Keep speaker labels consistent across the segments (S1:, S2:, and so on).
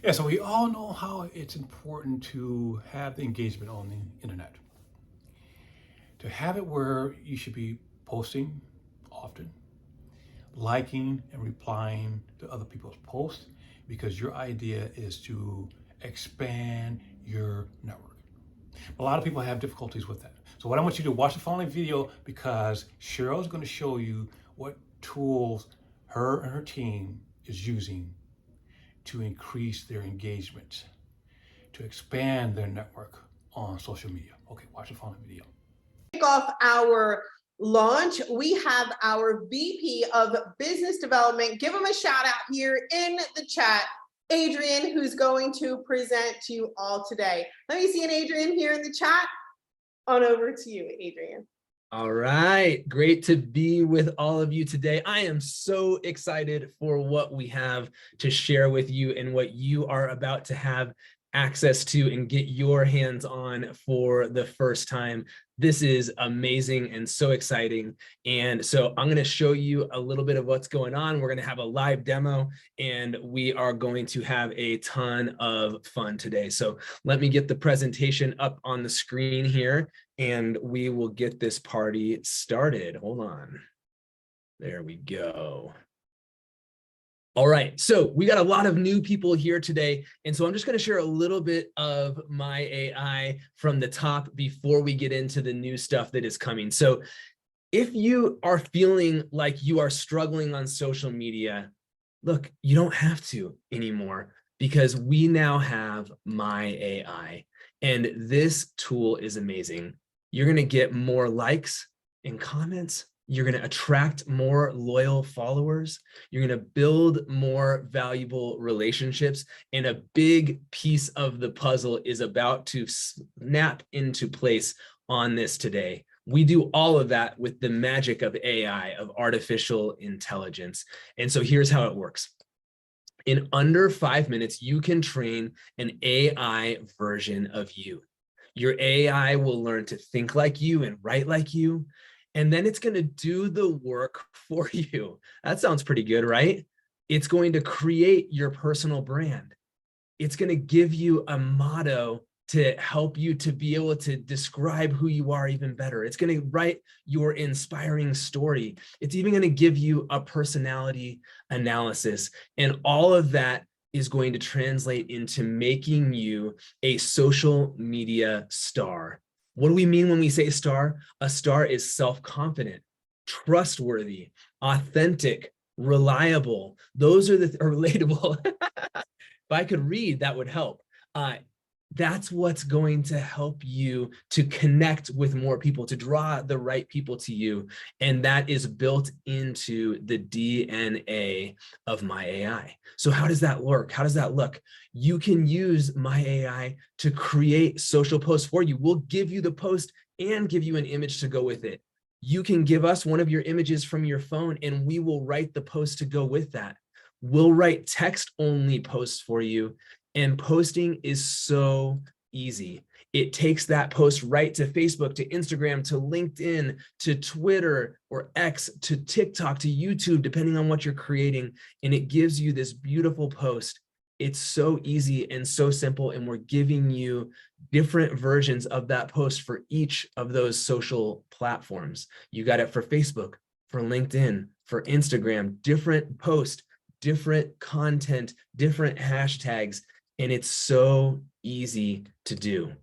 S1: Yeah, so we all know how it's important to have the engagement on the internet. To have it where you should be posting often, liking and replying to other people's posts, because your idea is to expand your network. A lot of people have difficulties with that. So what I want you to watch the following video, because Cheryl is going to show you what tools her and her team is using to increase their engagement, to expand their network on social media. Okay, watch the following video.
S2: Kick off our launch, we have our VP of Business Development. Give him a shout out here in the chat, Adrian, who's going to present to you all today. Let me see an Adrian here in the chat. On over to you, Adrian.
S3: All right, great to be with all of you today. I am so excited for what we have to share with you and what you are about to have access to and get your hands on for the first time. This is amazing and so exciting. And so I'm going to show you a little bit of what's going on. We're going to have a live demo and we are going to have a ton of fun today. So let me get the presentation up on the screen here and we will get this party started. Hold on. There we go. All right, so we got a lot of new people here today. And so I'm just going to share a little bit of MyAI from the top before we get into the new stuff that is coming. So if you are feeling like you are struggling on social media, look, you don't have to anymore because we now have MyAI. And this tool is amazing. You're going to get more likes and comments. You're going to attract more loyal followers. You're going to build more valuable relationships. And a big piece of the puzzle is about to snap into place on this today. We do all of that with the magic of AI, of artificial intelligence. And so here's how it works. In under 5 minutes, you can train an AI version of you. Your AI will learn to think like you and write like you. And then it's going to do the work for you. That sounds pretty good, right? It's going to create your personal brand. It's going to give you a motto to help you to be able to describe who you are even better. It's going to write your inspiring story. It's even going to give you a personality analysis. And all of that is going to translate into making you a social media star. What do we mean when we say star? A star is self-confident, trustworthy, authentic, reliable. Those are the relatable. If I could read, that would help. That's what's going to help you to connect with more people, to draw the right people to you. And that is built into the DNA of MyAI. So how does that work? How does that look? You can use MyAI to create social posts for you. We'll give you the post and give you an image to go with it. You can give us one of your images from your phone and we will write the post to go with that. We'll write text-only posts for you. And posting is so easy. It takes that post right to Facebook, to Instagram, to LinkedIn, to Twitter or X, to TikTok, to YouTube, depending on what you're creating. And it gives you this beautiful post. It's so easy and so simple. And we're giving you different versions of that post for each of those social platforms. You got it for Facebook, for LinkedIn, for Instagram, different posts, different content, different hashtags. And it's so easy to do.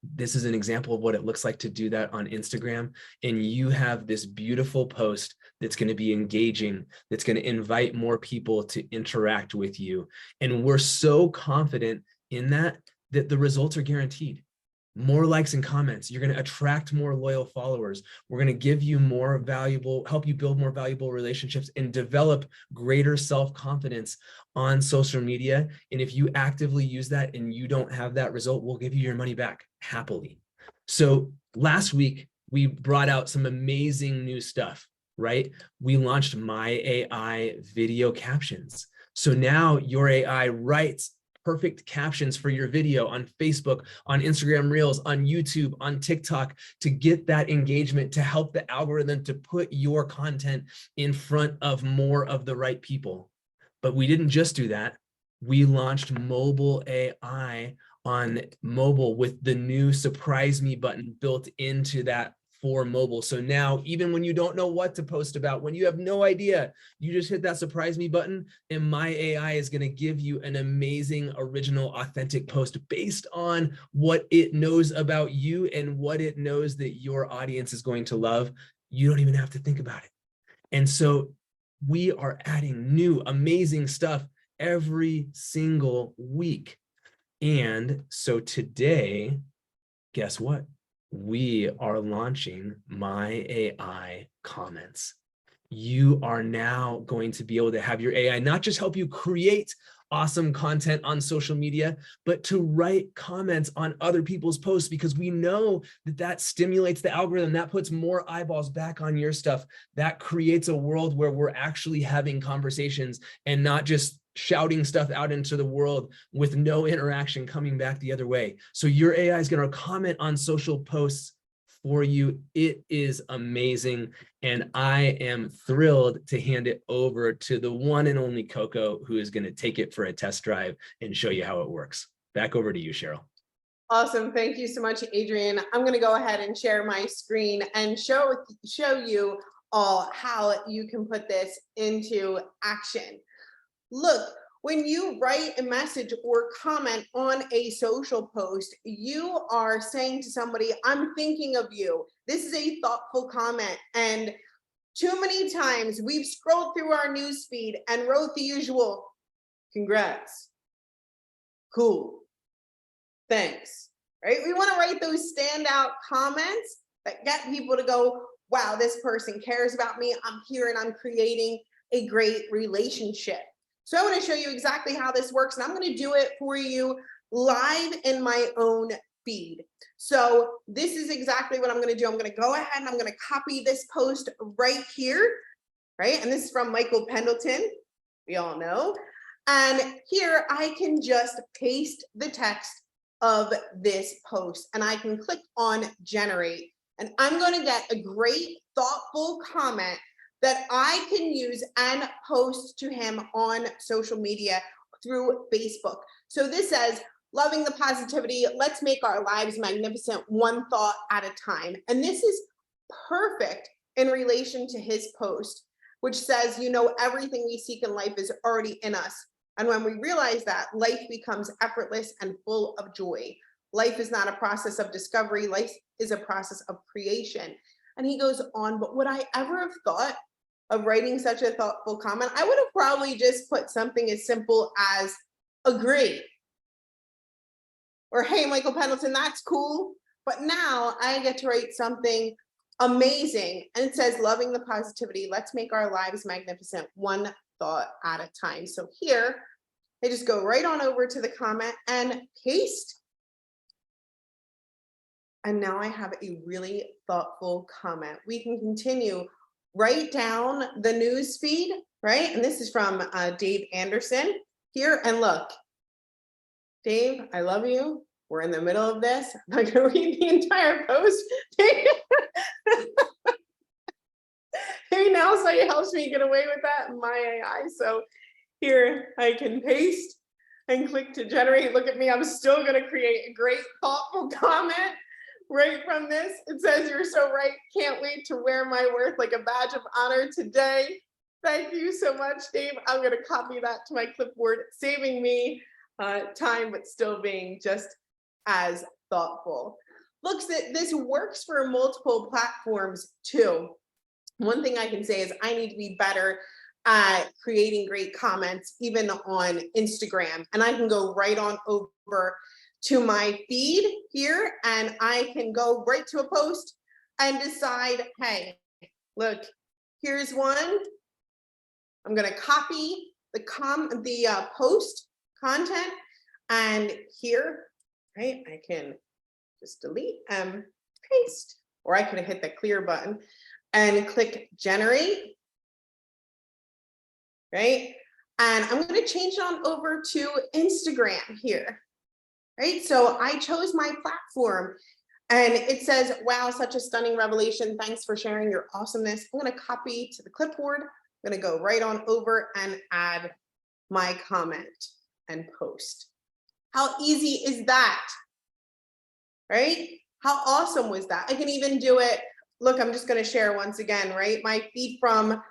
S3: This is an example of what it looks like to do that on Instagram. And you have this beautiful post that's going to be engaging, that's going to invite more people to interact with you. And we're so confident in that, that the results are guaranteed. More likes and comments. You're going to attract more loyal followers. We're going to give you more valuable, help you build more valuable relationships and develop greater self-confidence on social media. And if you actively use that and you don't have that result, we'll give you your money back happily. So last week, we brought out some amazing new stuff, right? We launched MyAI video captions. So now your AI writes perfect captions for your video on Facebook, on Instagram Reels, on YouTube, on TikTok, to get that engagement, to help the algorithm to put your content in front of more of the right people. But we didn't just do that. We launched mobile AI on mobile with the new surprise me button built into that for mobile. So now, even when you don't know what to post about, when you have no idea, you just hit that surprise me button and MyAI is going to give you an amazing, original, authentic post based on what it knows about you and what it knows that your audience is going to love. You don't even have to think about it. And so we are adding new, amazing stuff every single week. And so today, guess what? We are launching MyAI Comments. You are now going to be able to have your AI not just help you create awesome content on social media, but to write comments on other people's posts, because we know that that stimulates the algorithm, that puts more eyeballs back on your stuff, that creates a world where we're actually having conversations and not just shouting stuff out into the world with no interaction coming back the other way. So your AI is going to comment on social posts for you. It is amazing. And I am thrilled to hand it over to the one and only Coco, who is going to take it for a test drive and show you how it works. Back over to you, Cheryl.
S2: Awesome. Thank you so much, Adrian. I'm going to go ahead and share my screen and show you all how you can put this into action. Look, when you write a message or comment on a social post, you are saying to somebody, I'm thinking of you. This is a thoughtful comment. And too many times we've scrolled through our newsfeed and wrote the usual, congrats, cool, thanks, right? We want to write those standout comments that get people to go, wow, this person cares about me. I'm here and I'm creating a great relationship. So I want to show you exactly how this works, and I'm going to do it for you live in my own feed. So this is exactly what I'm going to do. I'm going to go ahead and I'm going to copy this post right here, right? And this is from Michael Pendleton, we all know. And here I can just paste the text of this post and I can click on generate. And I'm going to get a great, thoughtful comment that I can use and post to him on social media through Facebook. So this says, loving the positivity, let's make our lives magnificent, one thought at a time. And this is perfect in relation to his post, which says, you know, everything we seek in life is already in us. And when we realize that, life becomes effortless and full of joy. Life is not a process of discovery, life is a process of creation. And he goes on, but would I ever have thought of writing such a thoughtful comment? I would have probably just put something as simple as agree. Or, hey, Michael Pendleton, that's cool. But now I get to write something amazing. And it says, loving the positivity, let's make our lives magnificent, one thought at a time. So here, I just go right on over to the comment and paste. And now I have a really thoughtful comment. We can continue right down the news feed, right? And this is from Dave Anderson here. And look, Dave, I love you. We're in the middle of this. I'm not going to read the entire post. Maybe now somebody helps me get away with that in MyAI. So here I can paste and click to generate. Look at me. I'm still going to create a great, thoughtful comment right from this. It says, you're so right. Can't wait to wear my worth like a badge of honor today. Thank you so much, Dave. I'm going to copy that to my clipboard, saving me time, but still being just as thoughtful. Look, this works for multiple platforms too. One thing I can say is I need to be better at creating great comments, even on Instagram. And I can go right on over to my feed here, and I can go right to a post and decide, hey, look, here's one. I'm going to copy the post content, and here, right, I can just delete and paste, or I could have hit the clear button and click generate, right? And I'm going to change it on over to Instagram here, right? So I chose my platform and it says, wow, such a stunning revelation. Thanks for sharing your awesomeness. I'm going to copy to the clipboard. I'm going to go right on over and add my comment. and post. How easy is that? Right? How awesome was that? I can even do it. Look, I'm just going to share once again, right? My feed from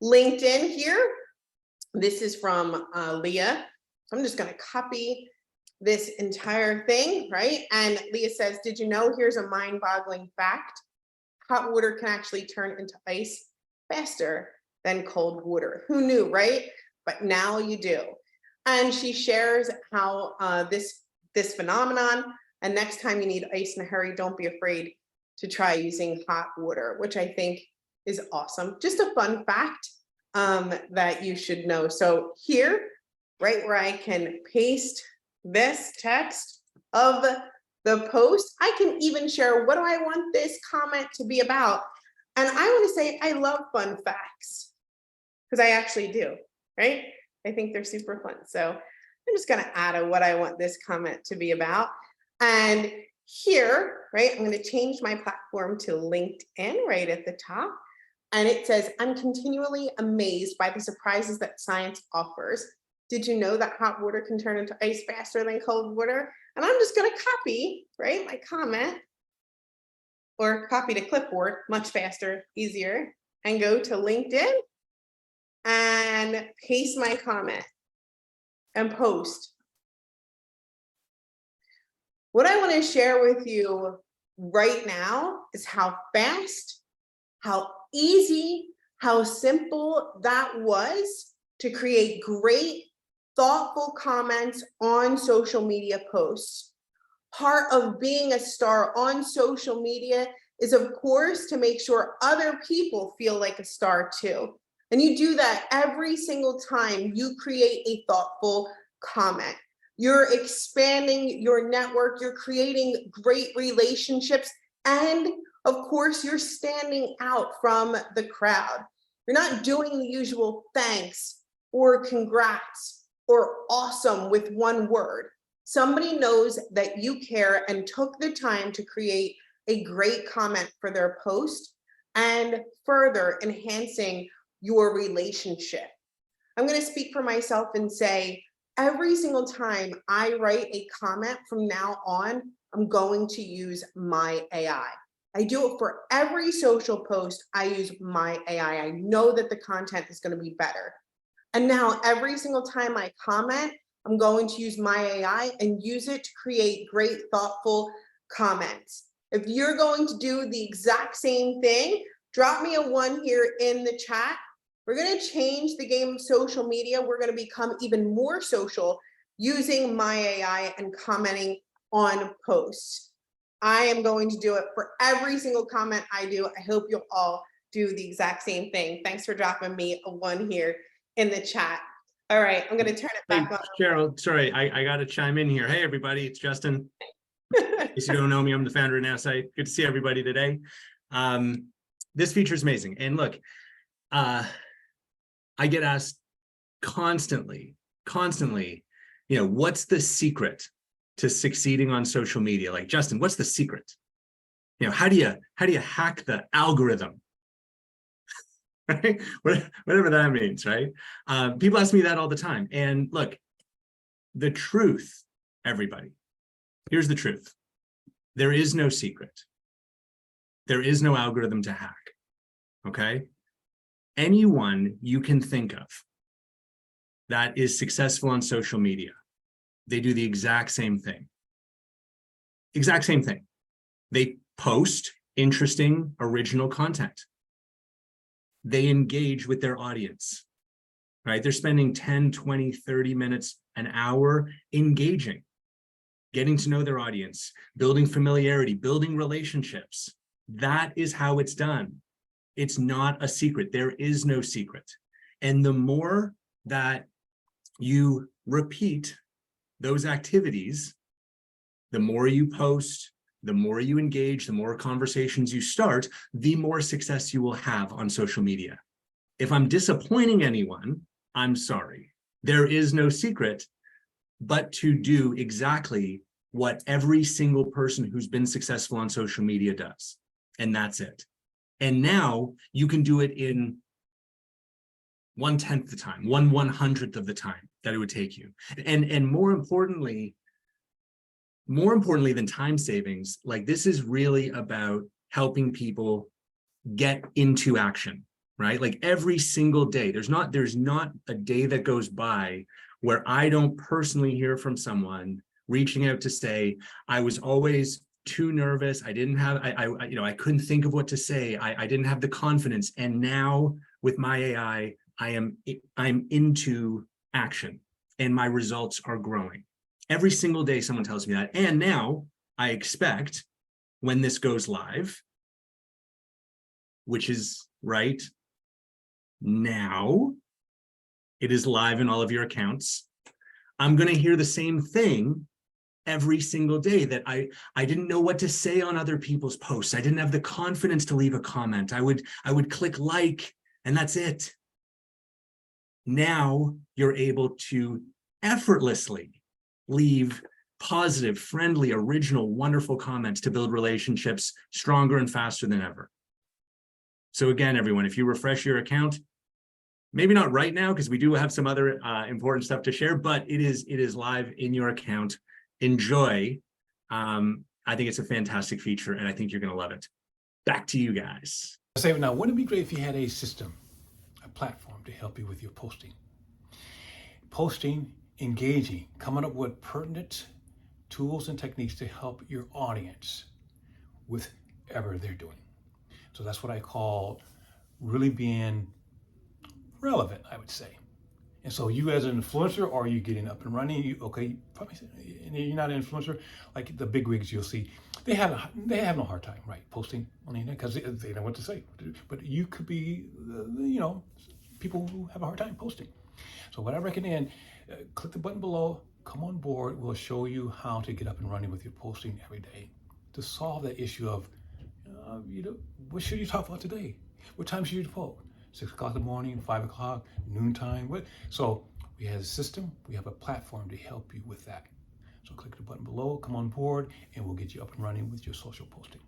S2: LinkedIn here. This is from Leah. So I'm just going to copy this entire thing, right? And Leah says, did you know, here's a mind-boggling fact. Hot water can actually turn into ice faster than cold water. Who knew, right? But now you do. And she shares how this phenomenon, and next time you need ice in a hurry, don't be afraid to try using hot water, which I think is awesome. Just a fun fact that you should know. So here, right where I can paste this text of the post, I can even share what do I want this comment to be about. And I want to say I love fun facts because I actually do, right? I think they're super fun. So I'm just going to add what I want this comment to be about. And here, right, I'm going to change my platform to LinkedIn right at the top. And it says, I'm continually amazed by the surprises that science offers. Did you know that hot water can turn into ice faster than cold water? And I'm just going to copy, right, my comment, or copy to clipboard, much faster, easier, and go to LinkedIn and paste my comment and post. What I want to share with you right now is how fast, how easy, how simple that was to create great, thoughtful comments on social media posts. Part of being a star on social media is, of course, to make sure other people feel like a star too. And you do that every single time you create a thoughtful comment. You're expanding your network, you're creating great relationships, and of course, you're standing out from the crowd. You're not doing the usual thanks or congrats or awesome with one word. Somebody knows that you care and took the time to create a great comment for their post and further enhancing your relationship. I'm going to speak for myself and say, every single time I write a comment from now on, I'm going to use MyAI. I do it for every social post. I use MyAI. I know that the content is going to be better. And now every single time I comment, I'm going to use MyAI and use it to create great, thoughtful comments. If you're going to do the exact same thing, drop me a 1 here in the chat. We're going to change the game of social media. We're going to become even more social using MyAI and commenting on posts. I am going to do it for every single comment I do. I hope you'll all do the exact same thing. Thanks for dropping me a 1 here in the chat. All right, I'm going to turn it back on.
S3: Cheryl, sorry, I got to chime in here. Hey, everybody, it's Justin. In case you don't know me, I'm the founder of NowSite. Good to see everybody today. This feature is amazing. And look, I get asked constantly, you know, what's the secret to succeeding on social media? Like, Justin, what's the secret? You know, how do you hack the algorithm? Right? Whatever that means, right? People ask me that all the time. And look, the truth, everybody, here's the truth. There is no secret. There is no algorithm to hack, okay? Anyone you can think of that is successful on social media, they do the exact same thing. Exact same thing. They post interesting, original content. They engage with their audience, right? They're spending 10, 20, 30 minutes, an hour engaging, getting to know their audience, building familiarity, building relationships. That is how it's done. It's not a secret. There is no secret. And the more that you repeat those activities, the more you post, the more you engage, the more conversations you start, the more success you will have on social media. If I'm disappointing anyone, I'm sorry. There is no secret but to do exactly what every single person who's been successful on social media does. And that's it. And now you can do it in 1/10 the time, 1/100th of the time.
S4: that it would take you. And more importantly than time savings, like this is really about helping people get into action, right? Like every single day, there's not a day that goes by where I don't personally hear from someone reaching out to say, I was always too nervous. I didn't have, I couldn't think of what to say. I didn't have the confidence. And now with MyAI, I'm into action and my results are growing. Every single day someone tells me that. And now I expect when this goes live, which is right now, it is live in all of your accounts. I'm going to hear the same thing every single day, that I didn't know what to say on other people's posts. I didn't have the confidence to leave a comment. I would click like, and that's it. Now you're able to effortlessly leave positive, friendly, original, wonderful comments to build relationships stronger and faster than ever. So again, everyone, if you refresh your account, maybe not right now, because we do have some other important stuff to share, but it is live in your account. Enjoy. I think it's a fantastic feature, and I think you're going to love it. Back to you guys.
S1: I say now, wouldn't it be great if you had a system, a platform to help you with your posting, engaging, coming up with pertinent tools and techniques to help your audience with whatever they're doing. So that's what I call really being relevant, I would say. And so you as an influencer, are you getting up and running? Probably you're not an influencer. Like the big wigs you'll see, they have no hard time, right, posting on the internet because they know what to say. But you could be, people who have a hard time posting. So what I recommend, click the button below, come on board. We'll show you how to get up and running with your posting every day to solve that issue of, what should you talk about today? What time should you post? 6 o'clock in the morning, 5 o'clock, noontime. So we have a system, we have a platform to help you with that. So click the button below, come on board, and we'll get you up and running with your social posting.